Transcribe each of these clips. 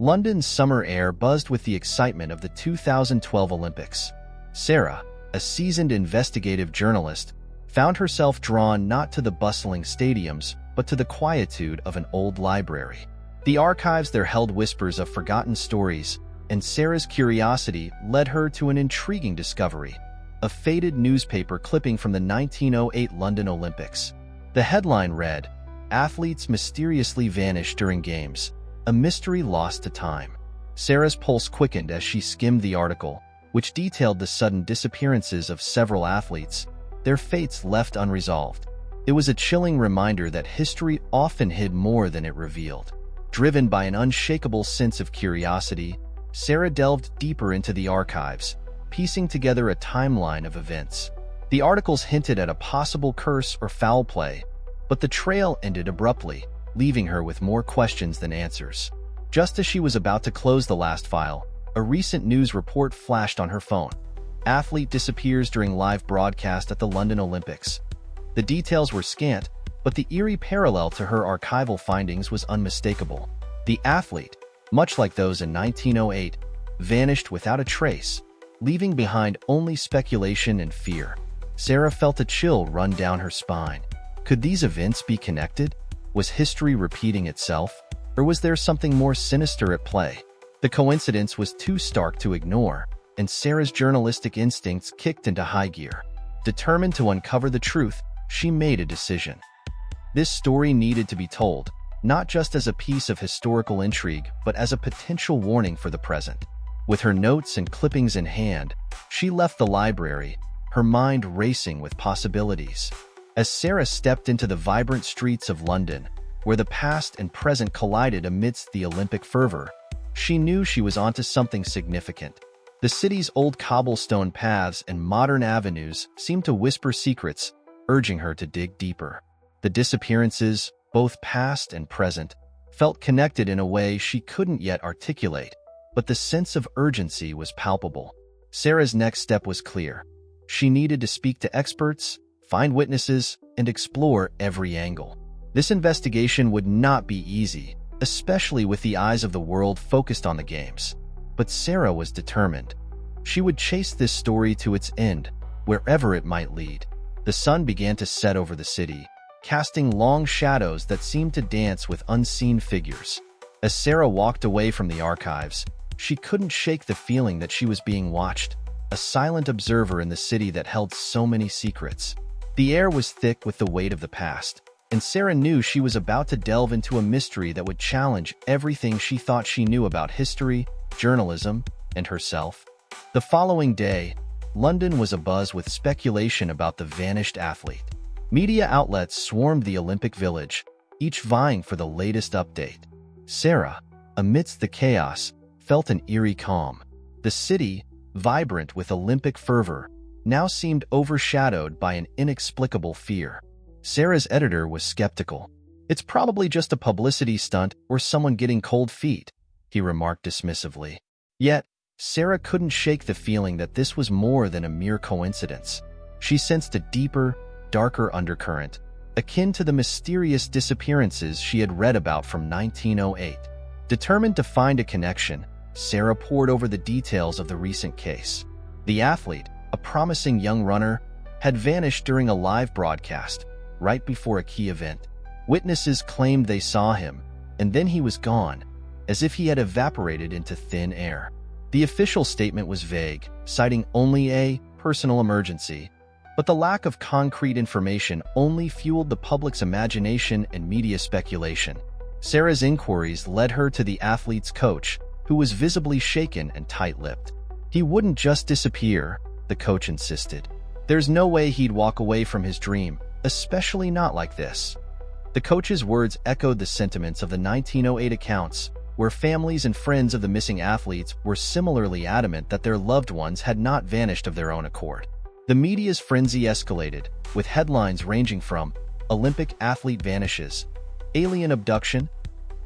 London's summer air buzzed with the excitement of the 2012 Olympics. Sarah, a seasoned investigative journalist, found herself drawn not to the bustling stadiums, but to the quietude of an old library. The archives there held whispers of forgotten stories, and Sarah's curiosity led her to an intriguing discovery: a faded newspaper clipping from the 1908 London Olympics. The headline read, "Athletes mysteriously vanished during games, a mystery lost to time." Sarah's pulse quickened as she skimmed the article, which detailed the sudden disappearances of several athletes, their fates left unresolved. It was a chilling reminder that history often hid more than it revealed. Driven by an unshakable sense of curiosity, Sarah delved deeper into the archives, piecing together a timeline of events. The articles hinted at a possible curse or foul play, but the trail ended abruptly, leaving her with more questions than answers. Just as she was about to close the last file, a recent news report flashed on her phone. Athlete disappears during live broadcast at the London Olympics. The details were scant, but the eerie parallel to her archival findings was unmistakable. The athlete, much like those in 1908, vanished without a trace, leaving behind only speculation and fear. Sarah felt a chill run down her spine. Could these events be connected? Was history repeating itself? Or was there something more sinister at play? The coincidence was too stark to ignore, and Sarah's journalistic instincts kicked into high gear. Determined to uncover the truth, she made a decision. This story needed to be told, not just as a piece of historical intrigue, but as a potential warning for the present. With her notes and clippings in hand, she left the library, her mind racing with possibilities. As Sarah stepped into the vibrant streets of London, where the past and present collided amidst the Olympic fervor, she knew she was onto something significant. The city's old cobblestone paths and modern avenues seemed to whisper secrets, urging her to dig deeper. The disappearances, both past and present, felt connected in a way she couldn't yet articulate, but the sense of urgency was palpable. Sarah's next step was clear. She needed to speak to experts, find witnesses, and explore every angle. This investigation would not be easy, especially with the eyes of the world focused on the games. But Sarah was determined. She would chase this story to its end, wherever it might lead. The sun began to set over the city, casting long shadows that seemed to dance with unseen figures. As Sarah walked away from the archives, she couldn't shake the feeling that she was being watched, a silent observer in the city that held so many secrets. The air was thick with the weight of the past, and Sarah knew she was about to delve into a mystery that would challenge everything she thought she knew about history, journalism, and herself. The following day, London was abuzz with speculation about the vanished athlete. Media outlets swarmed the Olympic Village, each vying for the latest update. Sarah, amidst the chaos, felt an eerie calm. The city, vibrant with Olympic fervor, now seemed overshadowed by an inexplicable fear. Sarah's editor was skeptical. "It's probably just a publicity stunt or someone getting cold feet," he remarked dismissively. Yet, Sarah couldn't shake the feeling that this was more than a mere coincidence. She sensed a deeper, darker undercurrent, akin to the mysterious disappearances she had read about from 1908. Determined to find a connection, Sarah pored over the details of the recent case. The athlete, a promising young runner, had vanished during a live broadcast, right before a key event. Witnesses claimed they saw him, and then he was gone, as if he had evaporated into thin air. The official statement was vague, citing only a personal emergency, but the lack of concrete information only fueled the public's imagination and media speculation. Sarah's inquiries led her to the athlete's coach, who was visibly shaken and tight-lipped. "He wouldn't just disappear," the coach insisted. "There's no way he'd walk away from his dream, especially not like this." The coach's words echoed the sentiments of the 1908 accounts, where families and friends of the missing athletes were similarly adamant that their loved ones had not vanished of their own accord. The media's frenzy escalated, with headlines ranging from "Olympic athlete vanishes," "Alien abduction,"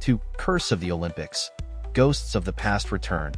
to "Curse of the Olympics," "Ghosts of the past return."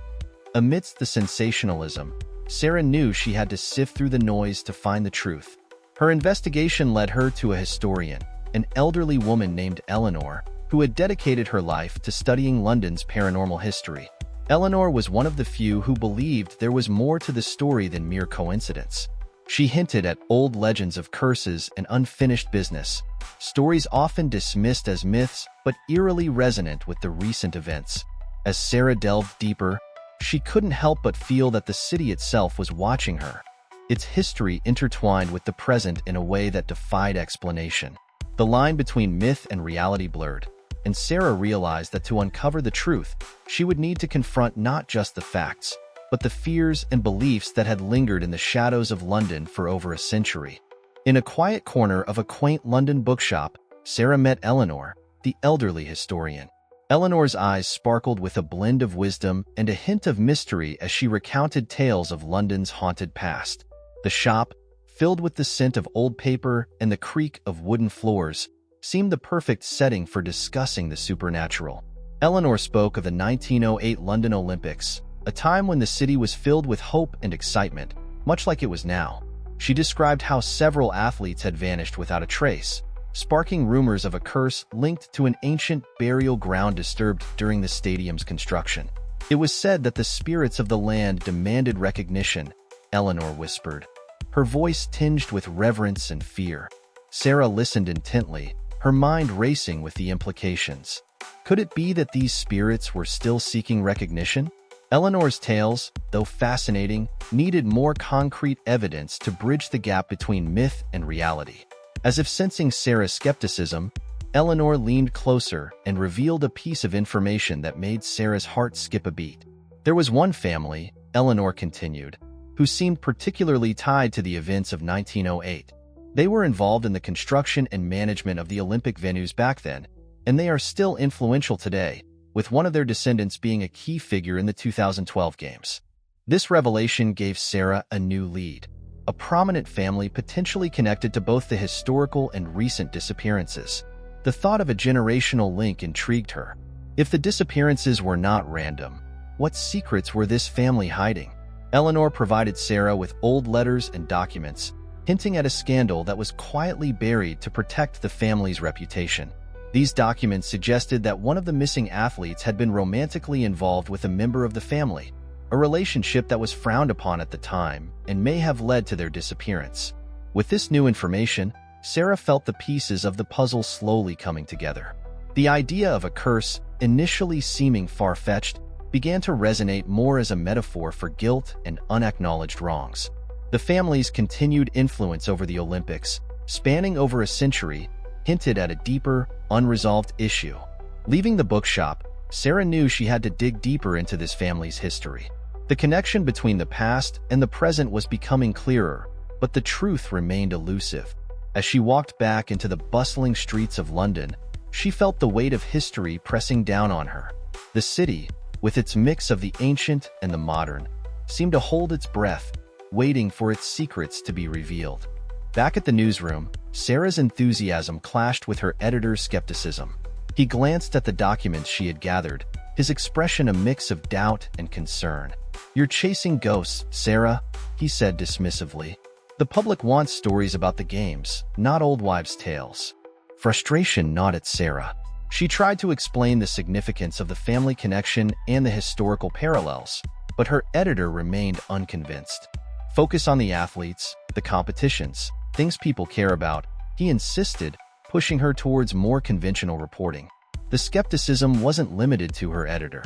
Amidst the sensationalism, Sarah knew she had to sift through the noise to find the truth. Her investigation led her to a historian, an elderly woman named Eleanor, who had dedicated her life to studying London's paranormal history. Eleanor was one of the few who believed there was more to the story than mere coincidence. She hinted at old legends of curses and unfinished business, stories often dismissed as myths but eerily resonant with the recent events. As Sarah delved deeper, she couldn't help but feel that the city itself was watching her, its history intertwined with the present in a way that defied explanation. The line between myth and reality blurred, and Sarah realized that to uncover the truth, she would need to confront not just the facts, but the fears and beliefs that had lingered in the shadows of London for over a century. In a quiet corner of a quaint London bookshop, Sarah met Eleanor, the elderly historian. Eleanor's eyes sparkled with a blend of wisdom and a hint of mystery as she recounted tales of London's haunted past. The shop, filled with the scent of old paper and the creak of wooden floors, seemed the perfect setting for discussing the supernatural. Eleanor spoke of the 1908 London Olympics, a time when the city was filled with hope and excitement, much like it was now. She described how several athletes had vanished without a trace, sparking rumors of a curse linked to an ancient burial ground disturbed during the stadium's construction. It was said that the spirits of the land demanded recognition, Eleanor whispered, her voice tinged with reverence and fear. Sarah listened intently, her mind racing with the implications. Could it be that these spirits were still seeking recognition? Eleanor's tales, though fascinating, needed more concrete evidence to bridge the gap between myth and reality. As if sensing Sarah's skepticism, Eleanor leaned closer and revealed a piece of information that made Sarah's heart skip a beat. There was one family, Eleanor continued, who seemed particularly tied to the events of 1908. They were involved in the construction and management of the Olympic venues back then, and they are still influential today, with one of their descendants being a key figure in the 2012 Games. This revelation gave Sarah a new lead, a prominent family potentially connected to both the historical and recent disappearances. The thought of a generational link intrigued her. If the disappearances were not random, what secrets were this family hiding? Eleanor provided Sarah with old letters and documents, hinting at a scandal that was quietly buried to protect the family's reputation. These documents suggested that one of the missing athletes had been romantically involved with a member of the family, a relationship that was frowned upon at the time and may have led to their disappearance. With this new information, Sarah felt the pieces of the puzzle slowly coming together. The idea of a curse, initially seeming far-fetched, began to resonate more as a metaphor for guilt and unacknowledged wrongs. The family's continued influence over the Olympics, spanning over a century, hinted at a deeper, unresolved issue. Leaving the bookshop, Sarah knew she had to dig deeper into this family's history. The connection between the past and the present was becoming clearer, but the truth remained elusive. As she walked back into the bustling streets of London, she felt the weight of history pressing down on her. The city, with its mix of the ancient and the modern, seemed to hold its breath, waiting for its secrets to be revealed. Back at the newsroom, Sarah's enthusiasm clashed with her editor's skepticism. He glanced at the documents she had gathered, his expression a mix of doubt and concern. "You're chasing ghosts, Sarah," he said dismissively. "The public wants stories about the games, not old wives' tales." Frustration gnawed at Sarah. She tried to explain the significance of the family connection and the historical parallels, but her editor remained unconvinced. "Focus on the athletes, the competitions, things people care about," he insisted, pushing her towards more conventional reporting. The skepticism wasn't limited to her editor.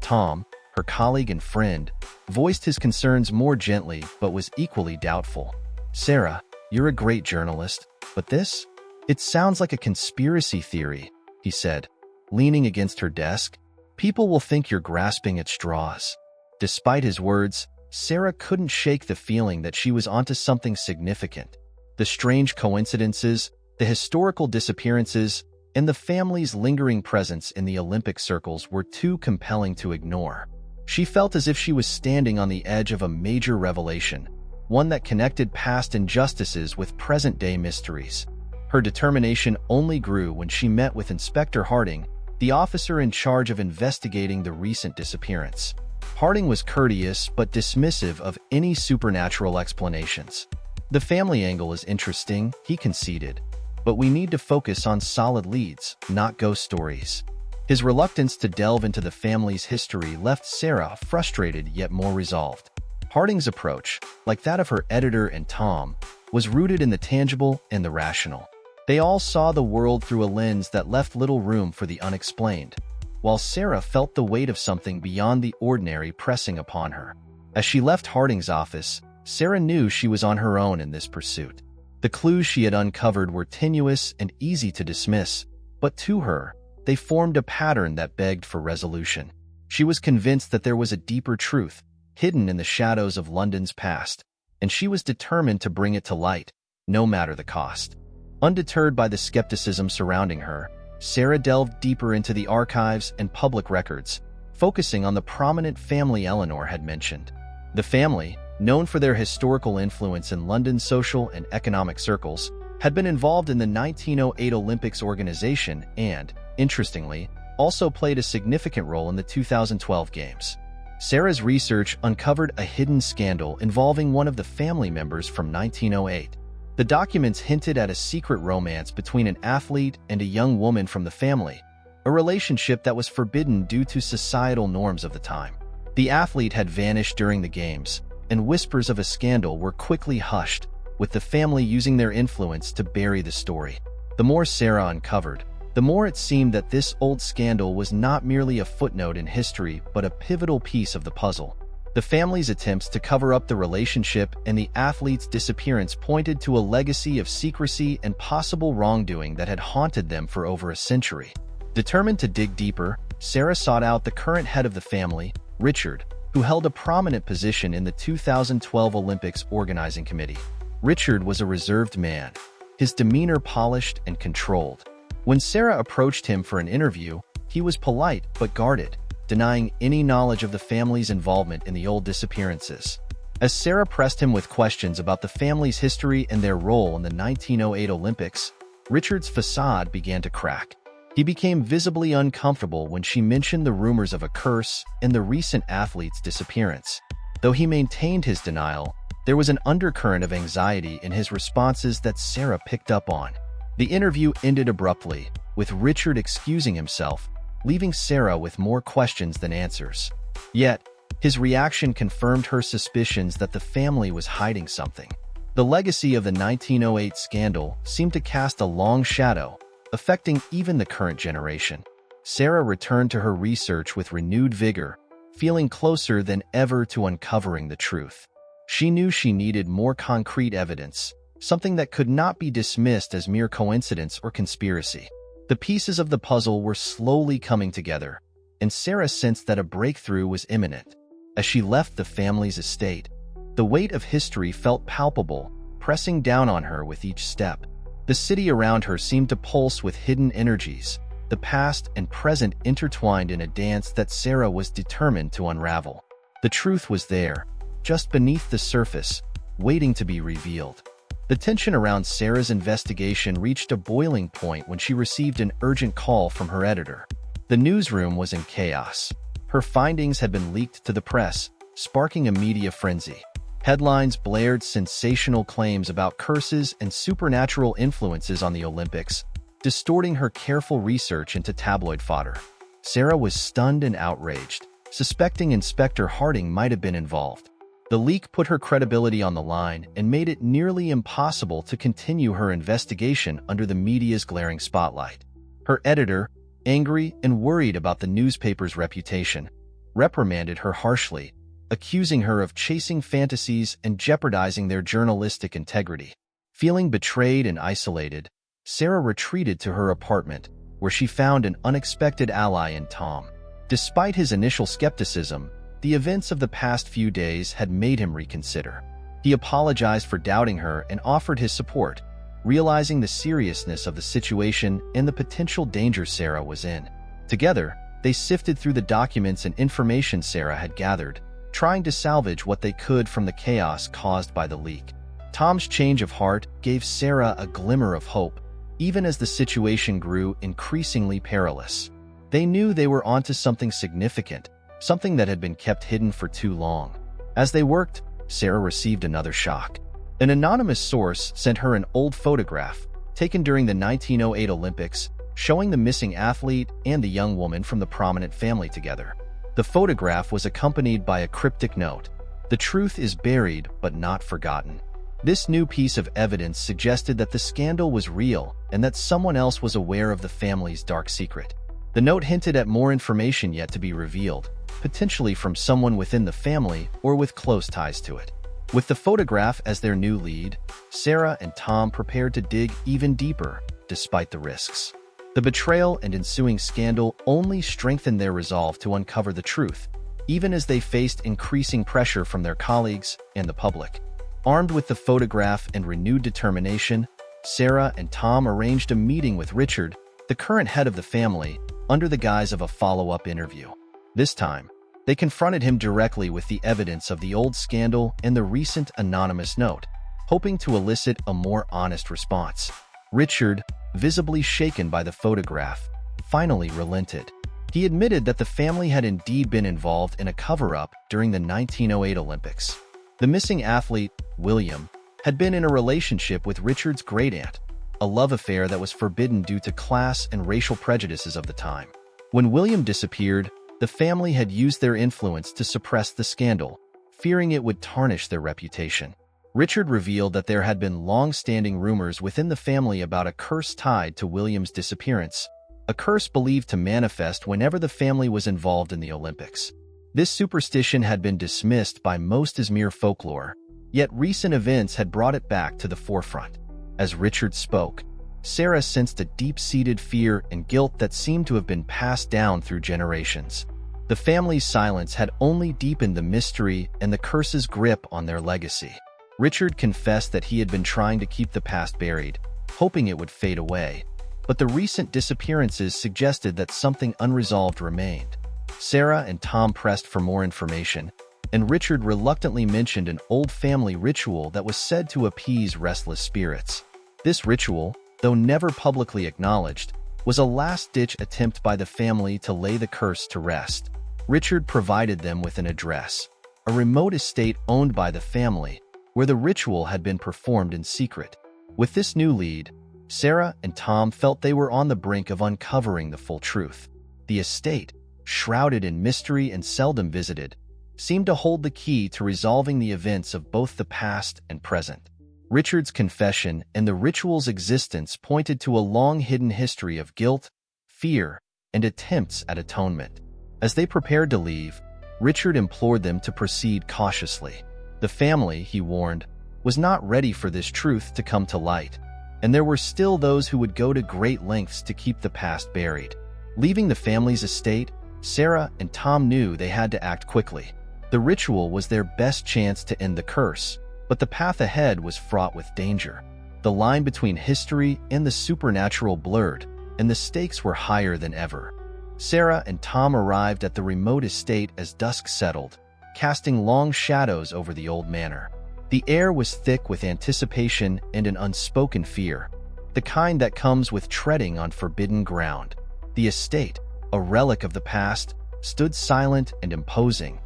Tom, her colleague and friend, voiced his concerns more gently but was equally doubtful. "Sarah, you're a great journalist, but this? It sounds like a conspiracy theory," he said, leaning against her desk. "People will think you're grasping at straws." Despite his words, Sarah couldn't shake the feeling that she was onto something significant. The strange coincidences, the historical disappearances, and the family's lingering presence in the Olympic circles were too compelling to ignore. She felt as if she was standing on the edge of a major revelation, one that connected past injustices with present-day mysteries. Her determination only grew when she met with Inspector Harding, the officer in charge of investigating the recent disappearance. Harding was courteous but dismissive of any supernatural explanations. "The family angle is interesting," he conceded, but we need to focus on solid leads, not ghost stories. His reluctance to delve into the family's history left Sarah frustrated yet more resolved. Harding's approach, like that of her editor and Tom, was rooted in the tangible and the rational. They all saw the world through a lens that left little room for the unexplained, while Sarah felt the weight of something beyond the ordinary pressing upon her. As she left Harding's office, Sarah knew she was on her own in this pursuit. The clues she had uncovered were tenuous and easy to dismiss, but to her, they formed a pattern that begged for resolution. She was convinced that there was a deeper truth, hidden in the shadows of London's past, and she was determined to bring it to light, no matter the cost. Undeterred by the skepticism surrounding her, Sarah delved deeper into the archives and public records, focusing on the prominent family Eleanor had mentioned. The family, known for their historical influence in London's social and economic circles, had been involved in the 1908 Olympics organization and, interestingly, also played a significant role in the 2012 Games. Sarah's research uncovered a hidden scandal involving one of the family members from 1908. The documents hinted at a secret romance between an athlete and a young woman from the family, a relationship that was forbidden due to societal norms of the time. The athlete had vanished during the Games, and whispers of a scandal were quickly hushed, with the family using their influence to bury the story. The more Sarah uncovered, the more it seemed that this old scandal was not merely a footnote in history but a pivotal piece of the puzzle. The family's attempts to cover up the relationship and the athlete's disappearance pointed to a legacy of secrecy and possible wrongdoing that had haunted them for over a century. Determined to dig deeper, Sarah sought out the current head of the family, Richard, who held a prominent position in the 2012 Olympics organizing committee. Richard was a reserved man, his demeanor polished and controlled. When Sarah approached him for an interview, he was polite but guarded, denying any knowledge of the family's involvement in the old disappearances. As Sarah pressed him with questions about the family's history and their role in the 1908 Olympics, Richard's facade began to crack. He became visibly uncomfortable when she mentioned the rumors of a curse and the recent athlete's disappearance. Though he maintained his denial, there was an undercurrent of anxiety in his responses that Sarah picked up on. The interview ended abruptly, with Richard excusing himself, leaving Sarah with more questions than answers. Yet, his reaction confirmed her suspicions that the family was hiding something. The legacy of the 1908 scandal seemed to cast a long shadow, affecting even the current generation. Sarah returned to her research with renewed vigor, feeling closer than ever to uncovering the truth. She knew she needed more concrete evidence, something that could not be dismissed as mere coincidence or conspiracy. The pieces of the puzzle were slowly coming together, and Sarah sensed that a breakthrough was imminent. As she left the family's estate, the weight of history felt palpable, pressing down on her with each step. The city around her seemed to pulse with hidden energies, the past and present intertwined in a dance that Sarah was determined to unravel. The truth was there, just beneath the surface, waiting to be revealed. The tension around Sarah's investigation reached a boiling point when she received an urgent call from her editor. The newsroom was in chaos. Her findings had been leaked to the press, sparking a media frenzy. Headlines blared sensational claims about curses and supernatural influences on the Olympics, distorting her careful research into tabloid fodder. Sarah was stunned and outraged, suspecting Inspector Harding might have been involved. The leak put her credibility on the line and made it nearly impossible to continue her investigation under the media's glaring spotlight. Her editor, angry and worried about the newspaper's reputation, reprimanded her harshly, accusing her of chasing fantasies and jeopardizing their journalistic integrity. Feeling betrayed and isolated, Sarah retreated to her apartment, where she found an unexpected ally in Tom. Despite his initial skepticism, the events of the past few days had made him reconsider. He apologized for doubting her and offered his support, realizing the seriousness of the situation and the potential danger Sarah was in. Together, they sifted through the documents and information Sarah had gathered, trying to salvage what they could from the chaos caused by the leak. Tom's change of heart gave Sarah a glimmer of hope, even as the situation grew increasingly perilous. They knew they were onto something significant, something that had been kept hidden for too long. As they worked, Sarah received another shock. An anonymous source sent her an old photograph, taken during the 1908 Olympics, showing the missing athlete and the young woman from the prominent family together. The photograph was accompanied by a cryptic note: "The truth is buried but not forgotten." This new piece of evidence suggested that the scandal was real and that someone else was aware of the family's dark secret. The note hinted at more information yet to be revealed, potentially from someone within the family or with close ties to it. With the photograph as their new lead, Sarah and Tom prepared to dig even deeper, despite the risks. The betrayal and ensuing scandal only strengthened their resolve to uncover the truth, even as they faced increasing pressure from their colleagues and the public. Armed with the photograph and renewed determination, Sarah and Tom arranged a meeting with Richard, the current head of the family, under the guise of a follow-up interview. This time, they confronted him directly with the evidence of the old scandal and the recent anonymous note, hoping to elicit a more honest response. Richard, visibly shaken by the photograph, finally relented. He admitted that the family had indeed been involved in a cover-up during the 1908 Olympics. The missing athlete, William, had been in a relationship with Richard's great-aunt, a love affair that was forbidden due to class and racial prejudices of the time. When William disappeared, the family had used their influence to suppress the scandal, fearing it would tarnish their reputation. Richard revealed that there had been long-standing rumors within the family about a curse tied to William's disappearance, a curse believed to manifest whenever the family was involved in the Olympics. This superstition had been dismissed by most as mere folklore, yet recent events had brought it back to the forefront. As Richard spoke, Sarah sensed a deep-seated fear and guilt that seemed to have been passed down through generations. The family's silence had only deepened the mystery and the curse's grip on their legacy. Richard confessed that he had been trying to keep the past buried, hoping it would fade away, but the recent disappearances suggested that something unresolved remained. Sarah and Tom pressed for more information, and Richard reluctantly mentioned an old family ritual that was said to appease restless spirits. This ritual, though never publicly acknowledged, was a last-ditch attempt by the family to lay the curse to rest. Richard provided them with an address, a remote estate owned by the family, where the ritual had been performed in secret. With this new lead, Sarah and Tom felt they were on the brink of uncovering the full truth. The estate, shrouded in mystery and seldom visited, seemed to hold the key to resolving the events of both the past and present. Richard's confession and the ritual's existence pointed to a long-hidden history of guilt, fear, and attempts at atonement. As they prepared to leave, Richard implored them to proceed cautiously. The family, he warned, was not ready for this truth to come to light, and there were still those who would go to great lengths to keep the past buried. Leaving the family's estate, Sarah and Tom knew they had to act quickly. The ritual was their best chance to end the curse, but the path ahead was fraught with danger. The line between history and the supernatural blurred, and the stakes were higher than ever. Sarah and Tom arrived at the remote estate as dusk settled, casting long shadows over the old manor. The air was thick with anticipation and an unspoken fear, the kind that comes with treading on forbidden ground. The estate, a relic of the past, stood silent and imposing,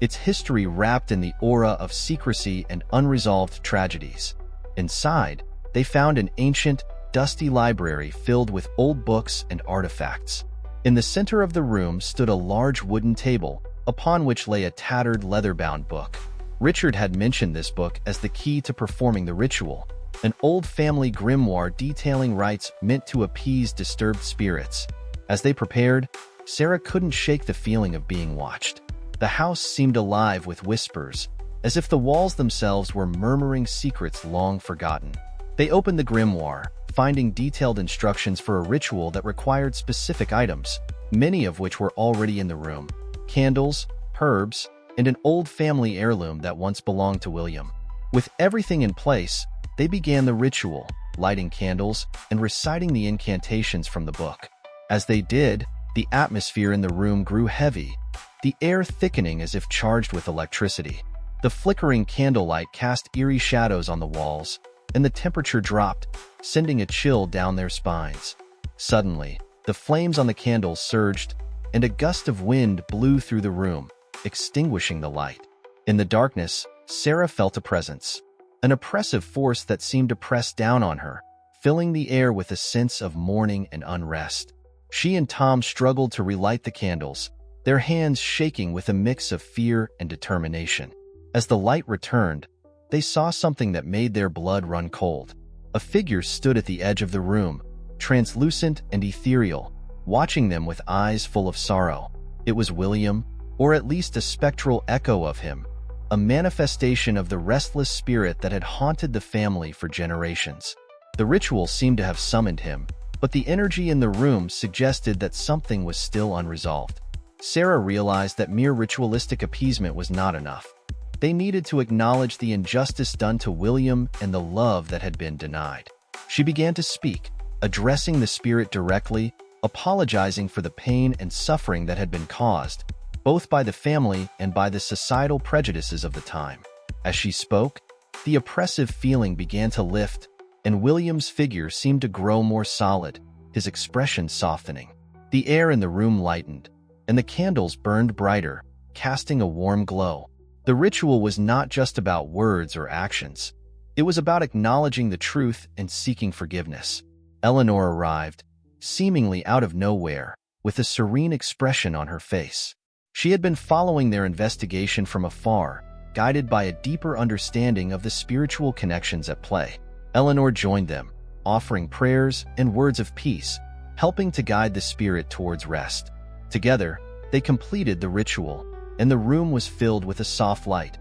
its history wrapped in the aura of secrecy and unresolved tragedies. Inside, they found an ancient, dusty library filled with old books and artifacts. In the center of the room stood a large wooden table, upon which lay a tattered leather-bound book. Richard had mentioned this book as the key to performing the ritual, an old family grimoire detailing rites meant to appease disturbed spirits. As they prepared, Sarah couldn't shake the feeling of being watched. The house seemed alive with whispers, as if the walls themselves were murmuring secrets long forgotten. They opened the grimoire, finding detailed instructions for a ritual that required specific items, many of which were already in the room: candles, herbs, and an old family heirloom that once belonged to William. With everything in place, they began the ritual, lighting candles and reciting the incantations from the book. As they did, the atmosphere in the room grew heavy, the air thickening as if charged with electricity. The flickering candlelight cast eerie shadows on the walls, and the temperature dropped, sending a chill down their spines. Suddenly, the flames on the candles surged, and a gust of wind blew through the room, extinguishing the light. In the darkness, Sarah felt a presence, an oppressive force that seemed to press down on her, filling the air with a sense of mourning and unrest. She and Tom struggled to relight the candles, their hands shaking with a mix of fear and determination. As the light returned, they saw something that made their blood run cold. A figure stood at the edge of the room, translucent and ethereal, watching them with eyes full of sorrow. It was William, or at least a spectral echo of him, a manifestation of the restless spirit that had haunted the family for generations. The ritual seemed to have summoned him, but the energy in the room suggested that something was still unresolved. Sarah realized that mere ritualistic appeasement was not enough. They needed to acknowledge the injustice done to William and the love that had been denied. She began to speak, addressing the spirit directly, apologizing for the pain and suffering that had been caused, both by the family and by the societal prejudices of the time. As she spoke, the oppressive feeling began to lift, and William's figure seemed to grow more solid, his expression softening. The air in the room lightened, and the candles burned brighter, casting a warm glow. The ritual was not just about words or actions. It was about acknowledging the truth and seeking forgiveness. Eleanor arrived, seemingly out of nowhere, with a serene expression on her face. She had been following their investigation from afar, guided by a deeper understanding of the spiritual connections at play. Eleanor joined them, offering prayers and words of peace, helping to guide the spirit towards rest. Together, they completed the ritual, and the room was filled with a soft light,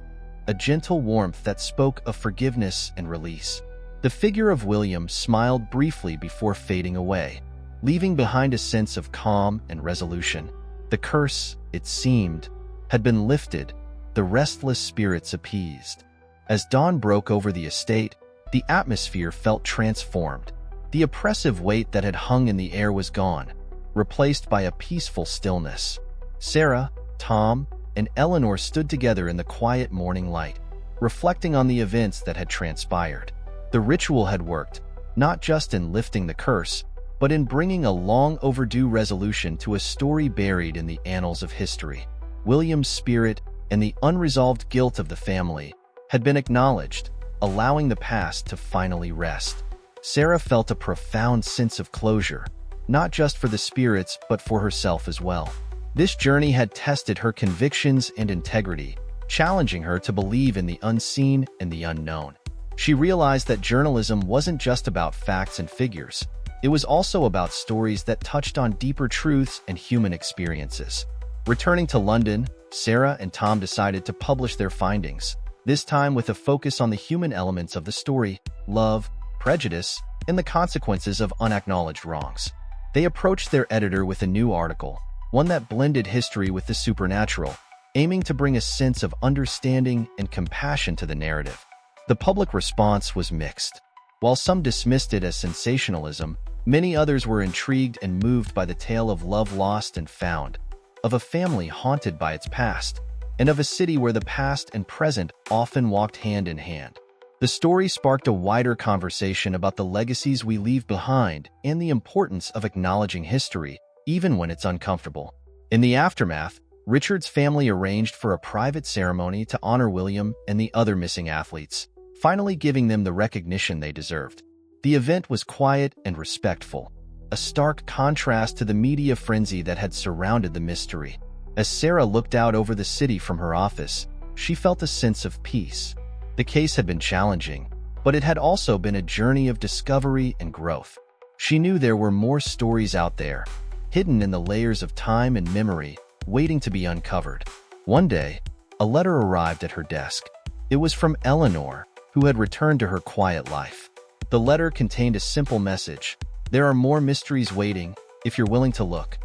a gentle warmth that spoke of forgiveness and release. The figure of William smiled briefly before fading away, leaving behind a sense of calm and resolution. The curse, it seemed, had been lifted, the restless spirits appeased. As dawn broke over the estate, the atmosphere felt transformed. The oppressive weight that had hung in the air was gone, replaced by a peaceful stillness. Sarah, Tom, and Eleanor stood together in the quiet morning light, reflecting on the events that had transpired. The ritual had worked, not just in lifting the curse, but in bringing a long-overdue resolution to a story buried in the annals of history. William's spirit and the unresolved guilt of the family had been acknowledged, allowing the past to finally rest. Sarah felt a profound sense of closure, not just for the spirits but for herself as well. This journey had tested her convictions and integrity, challenging her to believe in the unseen and the unknown. She realized that journalism wasn't just about facts and figures. It was also about stories that touched on deeper truths and human experiences. Returning to London, Sarah and Tom decided to publish their findings, this time with a focus on the human elements of the story: love, prejudice, and the consequences of unacknowledged wrongs. They approached their editor with a new article, one that blended history with the supernatural, aiming to bring a sense of understanding and compassion to the narrative. The public response was mixed. While some dismissed it as sensationalism, many others were intrigued and moved by the tale of love lost and found, of a family haunted by its past, and of a city where the past and present often walked hand in hand. The story sparked a wider conversation about the legacies we leave behind and the importance of acknowledging history, even when it's uncomfortable. In the aftermath, Richard's family arranged for a private ceremony to honor William and the other missing athletes, finally giving them the recognition they deserved. The event was quiet and respectful, a stark contrast to the media frenzy that had surrounded the mystery. As Sarah looked out over the city from her office, she felt a sense of peace. The case had been challenging, but it had also been a journey of discovery and growth. She knew there were more stories out there, hidden in the layers of time and memory, waiting to be uncovered. One day, a letter arrived at her desk. It was from Eleanor, who had returned to her quiet life. The letter contained a simple message: "There are more mysteries waiting, if you're willing to look."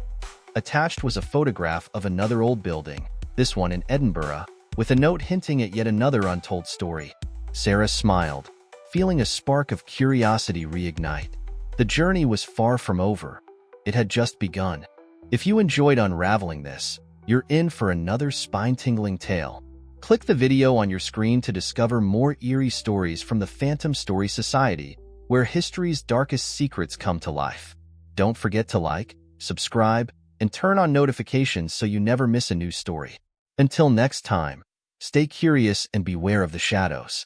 Attached was a photograph of another old building, this one in Edinburgh, with a note hinting at yet another untold story. Sarah smiled, feeling a spark of curiosity reignite. The journey was far from over. It had just begun. If you enjoyed unraveling this, you're in for another spine-tingling tale. Click the video on your screen to discover more eerie stories from the Phantom Story Society, where history's darkest secrets come to life. Don't forget to like, subscribe, and turn on notifications so you never miss a new story. Until next time, stay curious and beware of the shadows.